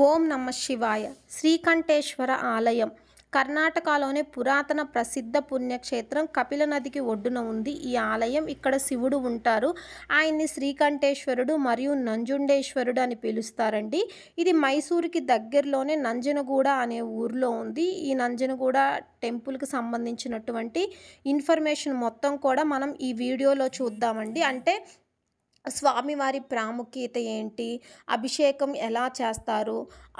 ఓం నమ శివాయ. శ్రీకంఠేశ్వర ఆలయం కర్ణాటకలోని పురాతన ప్రసిద్ధ పుణ్యక్షేత్రం కపిల నదికి ఒడ్డున ఉంది ఈ ఆలయం. ఇక్కడ శివుడు ఉంటారు. ఆయన్ని శ్రీకంఠేశ్వరుడు మరియు నంజుండేశ్వరుడు అని పిలుస్తారండి. ఇది మైసూరుకి దగ్గరలోనే నంజనగూడ అనే ఊర్లో ఉంది. ఈ నంజనగూడ టెంపుల్కి సంబంధించినటువంటి ఇన్ఫర్మేషన్ మొత్తం కూడా మనం ఈ వీడియోలో చూద్దామండి. అంటే స్వామివారి ప్రాముఖ్యత ఏంటి, అభిషేకం ఎలా చేస్తారు,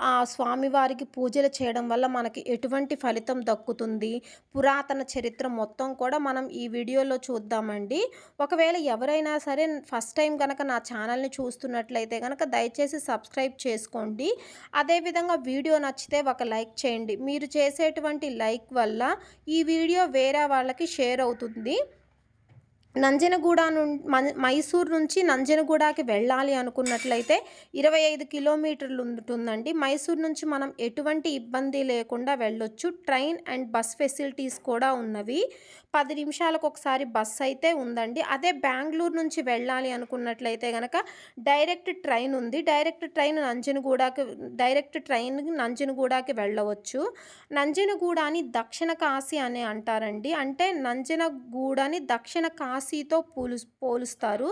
ఆ స్వామివారికి పూజలు చేయడం వల్ల మనకి ఎటువంటి ఫలితం దక్కుతుంది, పురాతన చరిత్ర మొత్తం కూడా మనం ఈ వీడియోలో చూద్దామండి. ఒకవేళ ఎవరైనా సరే ఫస్ట్ టైం కనుక నా ఛానల్ని చూస్తున్నట్లయితే కనుక దయచేసి సబ్స్క్రైబ్ చేసుకోండి. అదేవిధంగా వీడియో నచ్చితే ఒక లైక్ చేయండి. మీరు చేసేటువంటి లైక్ వల్ల ఈ వీడియో వేరే వాళ్ళకి షేర్ అవుతుంది. నంజనగూడ మైసూర్ నుంచి నంజనగూడకి వెళ్ళాలి అనుకున్నట్లయితే 25 కిలోమీటర్లు ఉంటుందండి. మైసూర్ నుంచి మనం ఎటువంటి ఇబ్బంది లేకుండా వెళ్ళొచ్చు. ట్రైన్ అండ్ బస్ ఫెసిలిటీస్ కూడా ఉన్నవి. 10 నిమిషాలకు ఒకసారి బస్ అయితే ఉందండి. అదే బెంగళూరు నుంచి వెళ్ళాలి అనుకున్నట్లయితే కనుక డైరెక్ట్ ట్రైన్ ఉంది. డైరెక్ట్ ట్రైన్ నంజనగూడకి వెళ్ళవచ్చు. నంజనగూడని దక్షిణ కాశీ అని అంటారండి. అంటే నంజనగూడని దక్షిణ కాశీతో పోలుస్తారు.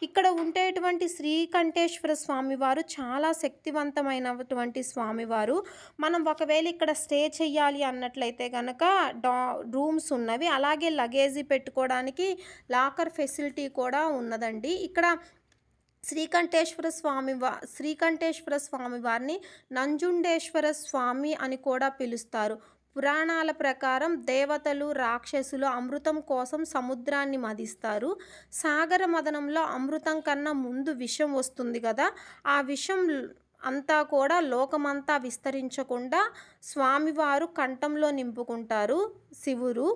ఇక్కడ ఉండేటువంటి శ్రీకంఠేశ్వర స్వామివారు చాలా శక్తివంతమైనటువంటి స్వామివారు. మనం ఒకవేళ ఇక్కడ స్టే చేయాలి అన్నట్లయితే కనుక రూమ్స్ ఉన్నవి. అలాగే లగేజీ పెట్టుకోవడానికి లాకర్ ఫెసిలిటీ కూడా ఉన్నదండి. ఇక్కడ శ్రీకంఠేశ్వర స్వామి వారిని నంజుండేశ్వర స్వామి అని కూడా పిలుస్తారు. పురాణాల ప్రకారం దేవతలు, రాక్షసులు అమృతం కోసం సముద్రాన్ని మదిస్తారు. సాగర మదనంలో అమృతం కన్నా ముందు విషం వస్తుంది కదా, ఆ విషం అంతా కూడా లోకమంతా విస్తరించకుండా స్వామివారు కంఠంలో నింపుకుంటారు శివుడు.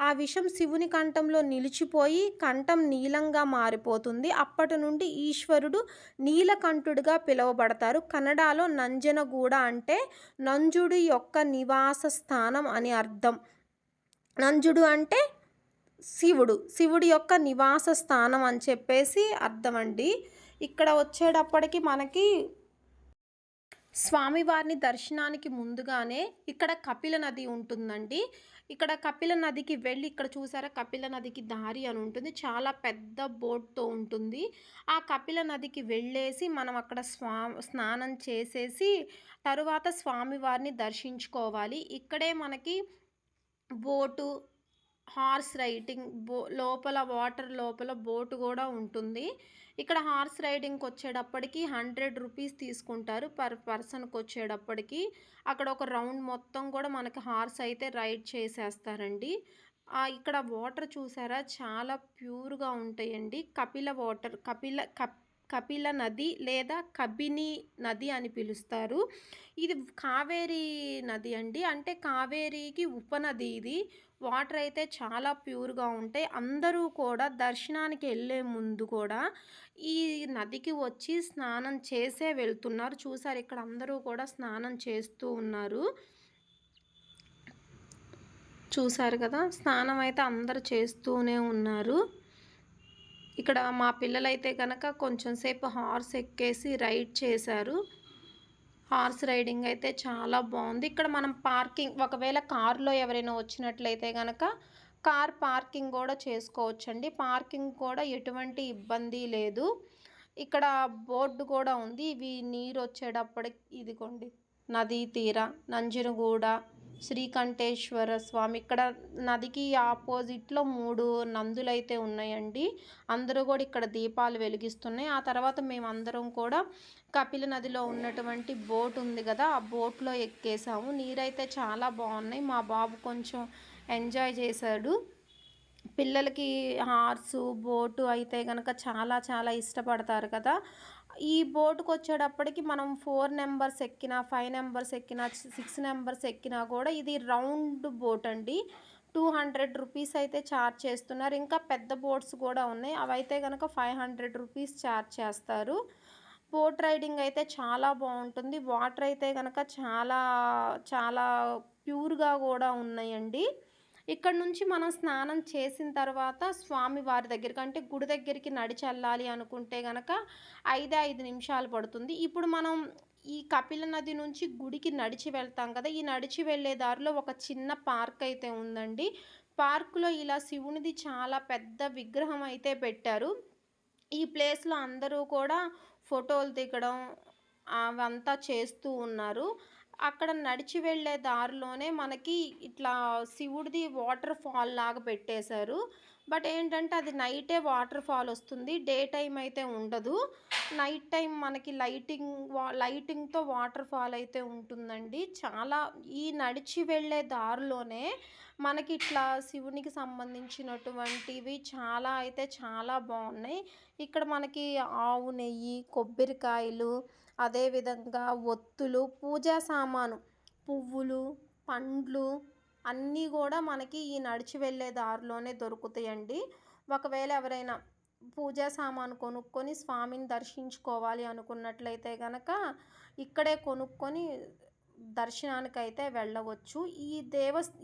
ఆ విషం శివుని కంఠంలో నిలిచిపోయి కంఠం నీలంగా మారిపోతుంది. అప్పటి నుండి ఈశ్వరుడు నీలకంఠుడిగా పిలువబడతారు. కన్నడలో నంజనగూడ అంటే నంజుడి యొక్క నివాస స్థానం అని అర్థం. నంజుడు అంటే శివుడి యొక్క నివాస స్థానం అని చెప్పేసి అర్థం అండి. ఇక్కడ వచ్చేటప్పటికి మనకి స్వామివారిని దర్శనానికి ముందుగానే ఇక్కడ కపిల నది ఉంటుందండి. ఇక్కడ కపిల నదికి వెళ్ళి ఇక్కడ చూసారా, కపిల నదికి దారి అని ఉంటుంది. చాలా పెద్ద బోట్తో ఉంటుంది. ఆ కపిల నదికి వెళ్ళేసి మనం అక్కడ స్నానం చేసేసి తరువాత స్వామివారిని దర్శించుకోవాలి. ఇక్కడే మనకి బోటు, హార్స్ రైడింగ్, వాటర్ లోపల బోటు కూడా ఉంటుంది. ఇక్కడ హార్స్ రైడింగ్కి వచ్చేటప్పటికి 100 రూపీస్ తీసుకుంటారు పర్ పర్సన్కి వచ్చేటప్పటికి. అక్కడ ఒక రౌండ్ మొత్తం కూడా మనకి హార్స్ అయితే రైడ్ చేసేస్తారండి. ఇక్కడ వాటర్ చూసారా, చాలా ప్యూర్గా ఉంటాయండి. కపిల నది లేదా కబిని నది అని పిలుస్తారు. ఇది కావేరీ నది అండి. అంటే కావేరీకి ఉపనది ఇది. వాటర్ అయితే చాలా ప్యూర్గా ఉంటాయి. అందరూ కూడా దర్శనానికి వెళ్ళే ముందు కూడా ఈ నదికి వచ్చి స్నానం చేసే వెళ్తున్నారు. చూసారు, ఇక్కడ అందరూ కూడా స్నానం చేస్తూ ఉన్నారు. చూసారు కదా, స్నానం అయితే అందరూ చేస్తూనే ఉన్నారు. ఇక్కడ మా పిల్లలైతే కనుక కొంచెం సేపు హార్స్ ఎక్కేసి రైడ్ చేశారు. హార్స్ రైడింగ్ అయితే చాలా బాగుంది. ఇక్కడ మనం పార్కింగ్, ఒకవేళ కారులో ఎవరైనా వచ్చినట్లయితే కనుక కార్ పార్కింగ్ కూడా చేసుకోవచ్చండి. పార్కింగ్ కూడా ఎటువంటి ఇబ్బంది లేదు. ఇక్కడ బోర్డు కూడా ఉంది. ఇవి నీరు వచ్చేటప్పటికి ఇదిగోండి, నదీ తీర నంజనగూడ శ్రీకంఠేశ్వర స్వామి. ఇక్కడ నదికి ఆపోజిట్లో 3 నందులైతే ఉన్నాయండి. అందరూ కూడా ఇక్కడ దీపాలు వెలిగిస్తున్నాయి. ఆ తర్వాత మేమందరం కూడా కపిల నదిలో ఉన్నటువంటి బోట్ ఉంది కదా, ఆ బోట్లో ఎక్కేసాము. నీరైతే చాలా బాగున్నాయి. మా బాబు కొంచెం ఎంజాయ్ చేశాడు. పిల్లలకి హార్సు, బోటు అయితే కనుక చాలా చాలా ఇష్టపడతారు కదా. ఈ బోటుకు వచ్చేటప్పటికి మనం 4 నెంబర్స్ ఎక్కినా, 5 నెంబర్స్ ఎక్కినా, 6 నెంబర్స్ ఎక్కినా కూడా ఇది రౌండ్ బోట్ అండి. 200 రూపీస్ అయితే ఛార్జ్ చేస్తున్నారు. ఇంకా పెద్ద బోట్స్ కూడా ఉన్నాయి. అవైతే కనుక 500 రూపీస్ ఛార్జ్ చేస్తారు. బోట్ రైడింగ్ అయితే చాలా బాగుంటుంది. వాటర్ అయితే కనుక చాలా చాలా ప్యూర్గా కూడా ఉన్నాయండి. ఇక్కడ నుంచి మనం స్నానం చేసిన తర్వాత స్వామివారి దగ్గరికి, అంటే గుడి దగ్గరికి నడిచి వెళ్ళాలి అనుకుంటే కనుక 5 నిమిషాలు పడుతుంది. ఇప్పుడు మనం ఈ కపిల నది నుంచి గుడికి నడిచి వెళ్తాం కదా! ఈ నడిచి వెళ్ళే దారిలో ఒక చిన్న పార్క్ అయితే ఉందండి. పార్కులో ఇలా శివునిది చాలా పెద్ద విగ్రహం అయితే పెట్టారు. ఈ ప్లేస్‌లో అందరూ కూడా ఫోటోలు దిగడం అవంతా చేస్తూ ఉన్నారు. అక్కడ నడిచి వెళ్ళే దారిలోనే మనకి ఇట్లా శివుడిది వాటర్ ఫాల్ లాగా పెట్టేశారు. బట్ ఏంటంటే అది నైటే వాటర్ ఫాల్ వస్తుంది. డే టైమ్ అయితే ఉండదు. నైట్ టైమ్ మనకి లైటింగ్‌తో వాటర్ ఫాల్ అయితే ఉంటుందండి. చాలా ఈ నడిచి వెళ్ళే దారిలోనే మనకి ఇట్లా శివునికి సంబంధించినటువంటివి చాలా అయితే చాలా బావున్నాయి. ఇక్కడ మనకి ఆవు నెయ్యి, కొబ్బరికాయలు, అదేవిధంగా ఒత్తులు, పూజా సామాను, పువ్వులు, పండ్లు అన్నీ గూడా మనకి ఈ నడిచి వెళ్ళే దారిలోనే దొరుకుతాయండి. ఒకవేళ ఎవరైనా పూజా సామాను కొనుక్కొని స్వామిని దర్శించుకోవాలి అనుకున్నట్లయితే గనక ఇక్కడే కొనుక్కొని దర్శనానికైతే వెళ్ళవచ్చు.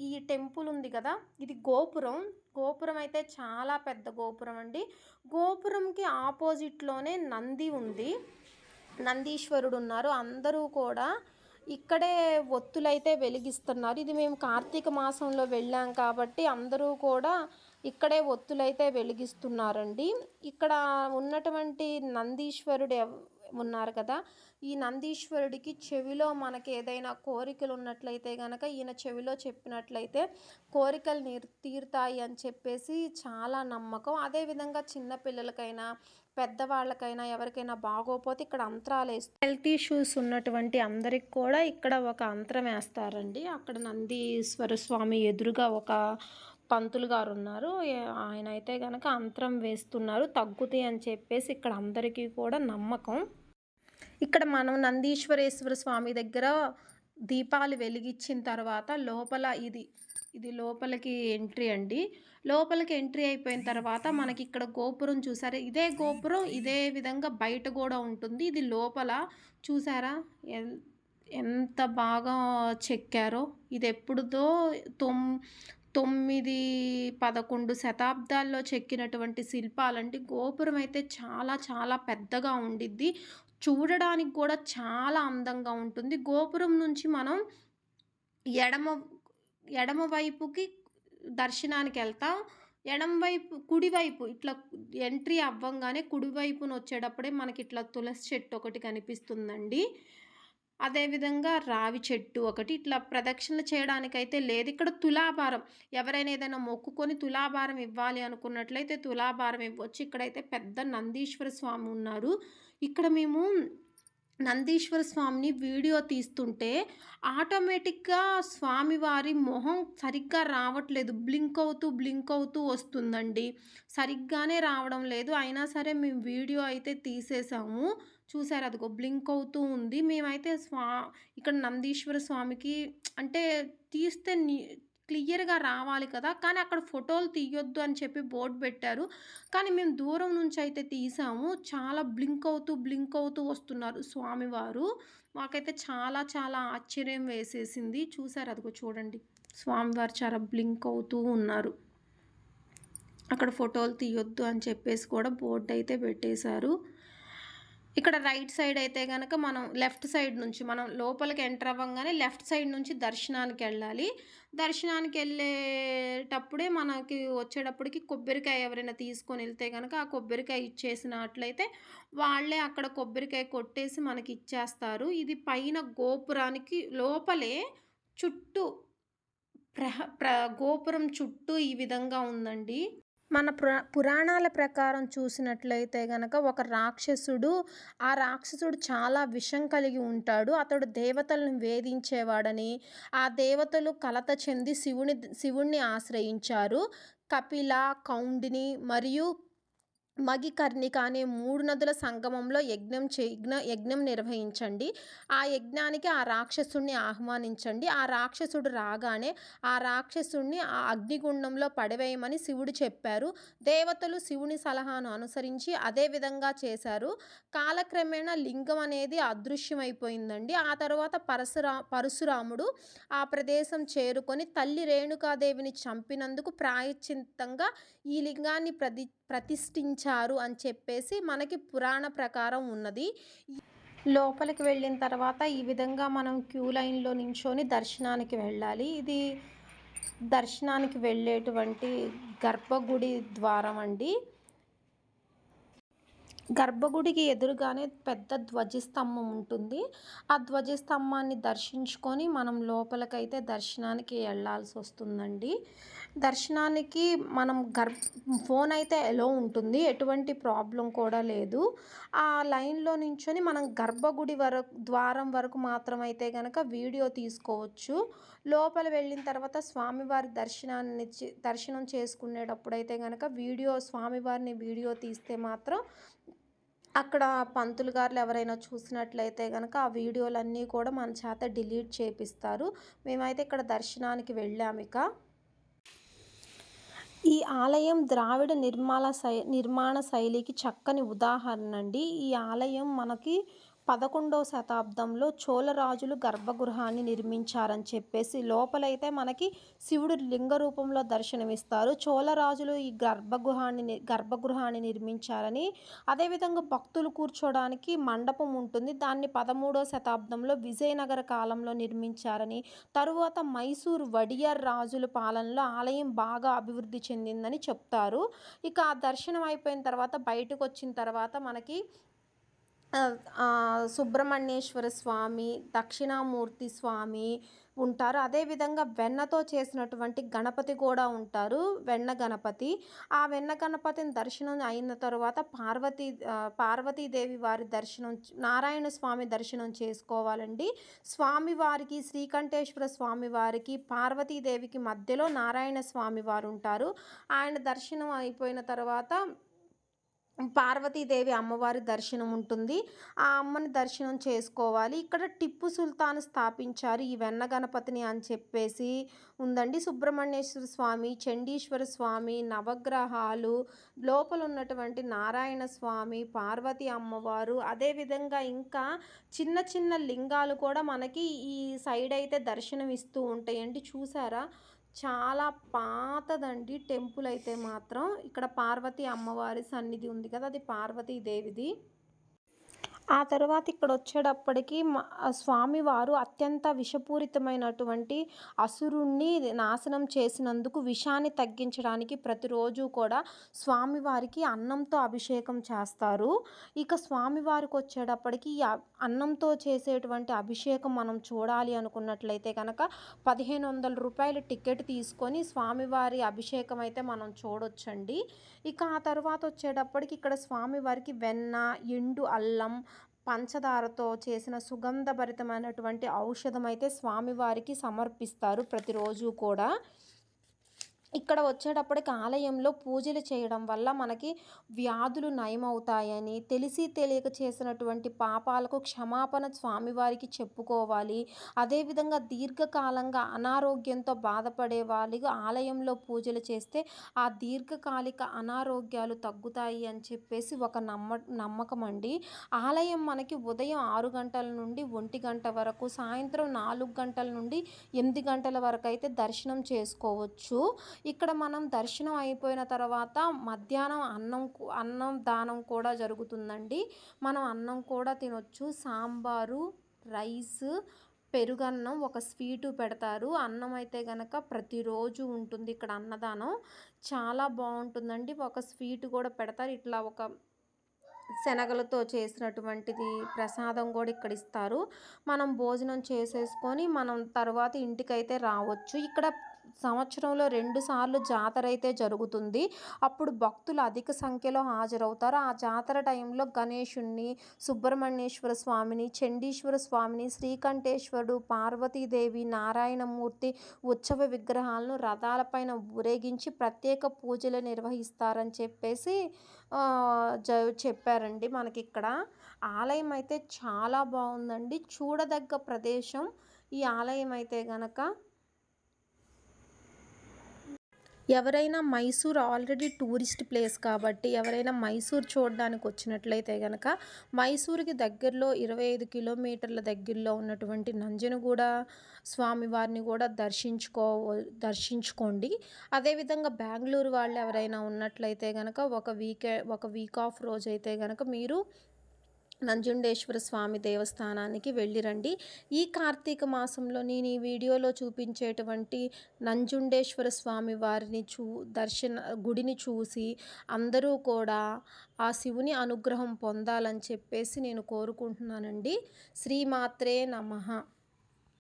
ఈ టెంపుల్ ఉంది కదా! ఇది గోపురం. గోపురం అయితే చాలా పెద్ద గోపురం అండి. గోపురంకి ఆపోజిట్‌లోనే నంది ఉంది. నందీశ్వరుడు ఉన్నారు. అందరూ కూడా ఇక్కడే ఒత్తులైతే వెలిగిస్తున్నారు. ఇది మేము కార్తీక మాసంలో వెళ్ళాం కాబట్టి అందరూ కూడా ఇక్కడే ఒత్తులైతే వెలిగిస్తున్నారండి. ఇక్కడ ఉన్నటువంటి నందీశ్వరుడు ఉన్నారు కదా! ఈ నందీశ్వరుడికి చెవిలో మనకి ఏదైనా కోరికలు ఉన్నట్లయితే గనక ఈయన చెవిలో చెప్పినట్లయితే కోరికలు తీరుతాయి అని చెప్పేసి చాలా నమ్మకం. అదేవిధంగా చిన్న పిల్లలకైనా పెద్దవాళ్ళకైనా ఎవరికైనా బాగోపోతే ఇక్కడ హెల్త్ ఇష్యూస్ ఉన్నటువంటి అందరికి కూడా ఇక్కడ ఒక అంత్రం వేస్తారండి. అక్కడ నందీశ్వర స్వామి ఎదురుగా ఒక పంతులు గారు ఉన్నారు. ఆయన అయితే గనక అంత్రం వేస్తున్నారు తగ్గుతాయి అని చెప్పేసి ఇక్కడ అందరికీ కూడా నమ్మకం. ఇక్కడ మనం నందీశ్వరేశ్వర స్వామి దగ్గర దీపాలు వెలిగించిన తర్వాత లోపల ఇది లోపలికి ఎంట్రీ అండి. లోపలికి ఎంట్రీ అయిపోయిన తర్వాత మనకి ఇక్కడ గోపురం చూసారా? ఇదే గోపురం ఇదే విధంగా బయట కూడా ఉంటుంది. ఇది లోపల చూసారా ఎంత బాగా చెక్కారో. ఇది ఎప్పుడుదో 9, 11 శతాబ్దాల్లో చెక్కినటువంటి శిల్పాలండి. గోపురం అయితే చాలా చాలా పెద్దగా ఉండిద్ది. చూడడానికి కూడా చాలా అందంగా ఉంటుంది. గోపురం నుంచి మనం ఎడమ వైపుకి దర్శనానికి వెళ్తాం. కుడివైపు ఇట్లా ఎంట్రీ అవ్వంగానే కుడివైపున వచ్చేటప్పుడే మనకి ఇట్లా తులసి చెట్టు ఒకటి కనిపిస్తుందండి. అదేవిధంగా రావి చెట్టు ఒకటి ఇట్లా ప్రదక్షిణలు చేయడానికైతే లేదు. ఇక్కడ తులాభారం ఎవరైనా ఏదైనా మొక్కుకొని తులాభారం ఇవ్వాలి అనుకున్నట్లయితే తులాభారం ఇవ్వచ్చు. ఇక్కడైతే పెద్ద నందీశ్వర స్వామి ఉన్నారు. ఇక్కడ మేము నందీశ్వర స్వామిని వీడియో తీస్తుంటే ఆటోమేటిక్గా స్వామివారి మొహం సరిగ్గా రావట్లేదు. బ్లింక్ అవుతూ వస్తుందండి. సరిగ్గానే రావడం లేదు. అయినా సరే మేము వీడియో అయితే తీసేసాము. చూసారు అదిగో బ్లింక్ అవుతూ ఉంది. మేమైతే ఇక్కడ నందీశ్వర స్వామికి అంటే తీస్తే క్లియర్గా రావాలి కదా! కానీ అక్కడ ఫోటోలు తీయొద్దు అని చెప్పి బోర్డు పెట్టారు. కానీ మేము దూరం నుంచి అయితే తీసాము. చాలా బ్లింక్ అవుతూ వస్తున్నారు స్వామివారు. మాకైతే చాలా చాలా ఆశ్చర్యం వేసేసింది. చూసారు అదిగో చూడండి స్వామివారు చాలా బ్లింక్ అవుతూ ఉన్నారు. అక్కడ ఫోటోలు తీయొద్దు అని చెప్పేసి కూడా బోర్డు అయితే పెట్టేశారు. ఇక్కడ రైట్ సైడ్ అయితే కనుక మనం లెఫ్ట్ సైడ్ నుంచి మనం లోపలికి ఎంటర్ అవ్వగానే లెఫ్ట్ సైడ్ నుంచి దర్శనానికి వెళ్ళాలి. దర్శనానికి వెళ్ళేటప్పుడే మనకి వచ్చేటప్పటికి కొబ్బరికాయ ఎవరైనా తీసుకొని వెళ్తే కనుక ఆ కొబ్బరికాయ ఇచ్చేసినట్లయితే వాళ్ళే అక్కడ కొబ్బరికాయ కొట్టేసి మనకి ఇచ్చేస్తారు. ఇది పైన గోపురానికి లోపలే చుట్టూ గోపురం చుట్టూ ఈ విధంగా ఉందండి. మన పురాణాల ప్రకారం చూసినట్లయితే గనక ఒక రాక్షసుడు, ఆ రాక్షసుడు చాలా విషం కలిగి ఉంటాడు. అతడు దేవతలను వేధించేవాడని, ఆ దేవతలు కలత చెంది శివుణ్ణి ఆశ్రయించారు. కపిల, కౌండిని మరియు మగికర్ణిక అనే 3 నదుల సంగమంలో యజ్ఞం నిర్వహించండి. ఆ యజ్ఞానికి ఆ రాక్షసుడిని ఆహ్వానించండి. ఆ రాక్షసుడు రాగానే ఆ రాక్షసుడిని ఆ అగ్నిగుండంలో పడవేయమని శివుడు చెప్పారు. దేవతలు శివుని సలహాను అనుసరించి అదే విధంగా చేశారు. కాలక్రమేణా లింగం అనేది అదృశ్యమైపోయిందండి. ఆ తర్వాత పరశురాముడు ఆ ప్రదేశం చేరుకొని తల్లి రేణుకాదేవిని చంపినందుకు ప్రాయశ్చిత్తంగా ఈ లింగాన్ని ప్రతిష్ఠించారు అని చెప్పేసి మనకి పురాణ ప్రకారం ఉన్నది. లోపలికి వెళ్ళిన తర్వాత ఈ విధంగా మనం క్యూ లైన్‌లో నించొని దర్శనానికి వెళ్ళాలి. ఇది దర్శనానికి వెళ్ళేటువంటి గర్భగుడి ద్వారం అండి. గర్భగుడికి ఎదురుగానే పెద్ద ధ్వజస్తంభం ఉంటుంది. ఆ ధ్వజస్తంభాన్ని దర్శించుకొని మనం లోపలికైతే దర్శనానికి ఎళ్ళాల్సొస్తుందండి. దర్శనానికి మనం ఫోన్ అయితే ఎలో ఉంటుంది. ఎటువంటి ప్రాబ్లమ్ కూడా లేదు. ఆ లైన్‌లో నించొని మనం గర్భగుడి ద్వారం వరకు మాత్రమైతే గనక వీడియో తీసుకోవచ్చు. లోపల వెళ్ళిన తర్వాత స్వామివారి దర్శనం చేసుకునేటప్పుడైతే గనక స్వామివారిని వీడియో తీస్తే మాత్రం అక్కడ పంతులు గారులు ఎవరైనా చూసినట్లయితే గనక ఆ వీడియోలన్నీ కూడా మన చేత డిలీట్ చేపిస్తారు. మేమైతే ఇక్కడ దర్శనానికి వెళ్ళామిక. ఈ ఆలయం ద్రావిడ నిర్మాణ శైలికి చక్కని ఉదాహరణ అండి. ఈ ఆలయం మనకి 11వ శతాబ్దంలో చోళరాజులు గర్భగృహాన్ని నిర్మించారని చెప్పేసి లోపలైతే మనకి శివుడు లింగ రూపంలో దర్శనమిస్తారు. చోళరాజులు ఈ గర్భగృహాన్ని నిర్మించారని, అదేవిధంగా భక్తులు కూర్చోడానికి మండపం ఉంటుంది. దాన్ని 13వ శతాబ్దంలో విజయనగర కాలంలో నిర్మించారని, తరువాత మైసూరు వడియర్ రాజుల పాలనలో ఆలయం బాగా అభివృద్ధి చెందిందని చెప్తారు. ఇక ఆ దర్శనం అయిపోయిన తర్వాత బయటకొచ్చిన తర్వాత మనకి సుబ్రహ్మణ్యేశ్వర స్వామి, దక్షిణామూర్తి స్వామి ఉంటారు. అదేవిధంగా వెన్నతో చేసినటువంటి గణపతి కూడా ఉంటారు. వెన్న గణపతి. ఆ వెన్న గణపతిని దర్శనం అయిన తర్వాత పార్వతీదేవి వారి దర్శనం, నారాయణ స్వామి దర్శనం చేసుకోవాలండి. స్వామివారికి, శ్రీకంఠేశ్వర స్వామివారికి, పార్వతీదేవికి మధ్యలో నారాయణ స్వామి వారు ఉంటారు. ఆయన దర్శనం అయిపోయిన తర్వాత పార్వతీదేవి అమ్మవారి దర్శనం ఉంటుంది. ఆ అమ్మని దర్శనం చేసుకోవాలి. ఇక్కడ టిప్పు సుల్తాన్ స్థాపించారు ఈ వెన్న గణపతిని అని చెప్పేసి ఉందండి. సుబ్రహ్మణ్యేశ్వర స్వామి, చండీశ్వర స్వామి, నవగ్రహాలు, లోపల ఉన్నటువంటి నారాయణ స్వామి, పార్వతి అమ్మవారు, అదేవిధంగా ఇంకా చిన్న చిన్న లింగాలు కూడా మనకి ఈ సైడ్ అయితే దర్శనం ఇస్తూ ఉంటాయండి. చూసారా? చాలా పాతదండి టెంపుల్ అయితే మాత్రం. ఇక్కడ పార్వతీ అమ్మవారి సన్నిధి ఉంది కదా! అది పార్వతీదేవిది. ఆ తర్వాత ఇక్కడొచ్చేటప్పటికి స్వామివారు అత్యంత విషపూరితమైనటువంటి అసురుణ్ణి నాశనం చేసినందుకు విషాన్ని తగ్గించడానికి ప్రతిరోజు కూడా స్వామివారికి అన్నంతో అభిషేకం చేస్తారు. ఇక స్వామివారికొచ్చేటప్పటికి అన్నంతో చేసేటువంటి అభిషేకం మనం చూడాలి అనుకున్నట్లయితే కనుక రూ. 1500 టికెట్ తీసుకొని స్వామివారి అభిషేకం అయితే మనం చూడొచ్చండి. ఇక ఆ తర్వాత వచ్చేటప్పటికి ఇక్కడ స్వామివారికి వెన్న, ఎండు అల్లం, పంచదారతో చేసిన సుగంధభరితమైనటువంటి ఔషధం అయితే స్వామివారికి సమర్పిస్తారు ప్రతిరోజు కూడా. ఇక్కడ వచ్చేటప్పటికి ఆలయంలో పూజలు చేయడం వల్ల మనకి వ్యాధులు నయమవుతాయని, తెలిసి తెలియక చేసినటువంటి పాపాలకు క్షమాపణ స్వామివారికి చెప్పుకోవాలి. అదేవిధంగా దీర్ఘకాలంగా అనారోగ్యంతో బాధపడే వాళ్ళకి ఆలయంలో పూజలు చేస్తే ఆ దీర్ఘకాలిక అనారోగ్యాలు తగ్గుతాయి అని చెప్పేసి ఒక నమ్మకం అండి. ఆలయం మనకి ఉదయం 6 గంటల నుండి 1 గంట వరకు, సాయంత్రం 4 గంటల నుండి 8 గంటల వరకు అయితే దర్శనం చేసుకోవచ్చు. ఇక్కడ మనం దర్శనం అయిపోయిన తర్వాత మధ్యాహ్నం అన్నం దానం కూడా జరుగుతుందండి. మనం అన్నం కూడా తినొచ్చు. సాంబారు, రైస్, పెరుగన్నం, ఒక స్వీటు పెడతారు. అన్నం అయితే గనక ప్రతిరోజు ఉంటుంది ఇక్కడ అన్నదానం. చాలా బాగుంటుందండి. ఒక స్వీటు కూడా పెడతారు. ఇట్లా ఒక శనగలతో చేసినటువంటిది ప్రసాదం కూడా ఇక్కడ ఇస్తారు. మనం భోజనం చేసేసుకొని మనం తర్వాత ఇంటికైతే రావచ్చు. ఇక్కడ సంవత్సరంలో 2 సార్లు జాతర అయితే జరుగుతుంది. అప్పుడు భక్తులు అధిక సంఖ్యలో హాజరవుతారు. ఆ జాతర టైంలో గణేశుణ్ణి, సుబ్రహ్మణ్యేశ్వర స్వామిని, చండీశ్వర స్వామిని, శ్రీకంఠేశ్వరుడు, పార్వతీదేవి, నారాయణమూర్తి ఉత్సవ విగ్రహాలను రథాలపైన ఊరేగించి ప్రత్యేక పూజలు నిర్వహిస్తారని చెప్పేసి చెప్పారండి మనకిక్కడ. ఆలయం అయితే చాలా బాగుందండి. చూడదగ్గ ప్రదేశం ఈ ఆలయం అయితే గనక. ఎవరైనా మైసూర్ ఆల్రెడీ టూరిస్ట్ ప్లేస్ కాబట్టి ఎవరైనా మైసూర్ చూడడానికి వచ్చినట్లయితే కనుక మైసూర్కి దగ్గరలో 25 కిలోమీటర్ల దగ్గరలో ఉన్నటువంటి నంజనగూడ స్వామివారిని కూడా దర్శించుకోండి. అదేవిధంగా బెంగళూరు వాళ్ళు ఎవరైనా ఉన్నట్లయితే కనుక ఒక వీక్ ఆఫ్ రోజు అయితే కనుక మీరు నంజుండేశ్వర స్వామి దేవస్థానానికి వెళ్ళిరండి. ఈ కార్తీక మాసంలో నేను ఈ వీడియోలో చూపించేటువంటి నంజుండేశ్వర స్వామి వారిని గుడిని చూసి అందరూ కూడా ఆ శివుని అనుగ్రహం పొందాలని చెప్పేసి నేను కోరుకుంటున్నానండి. శ్రీమాత్రే నమః.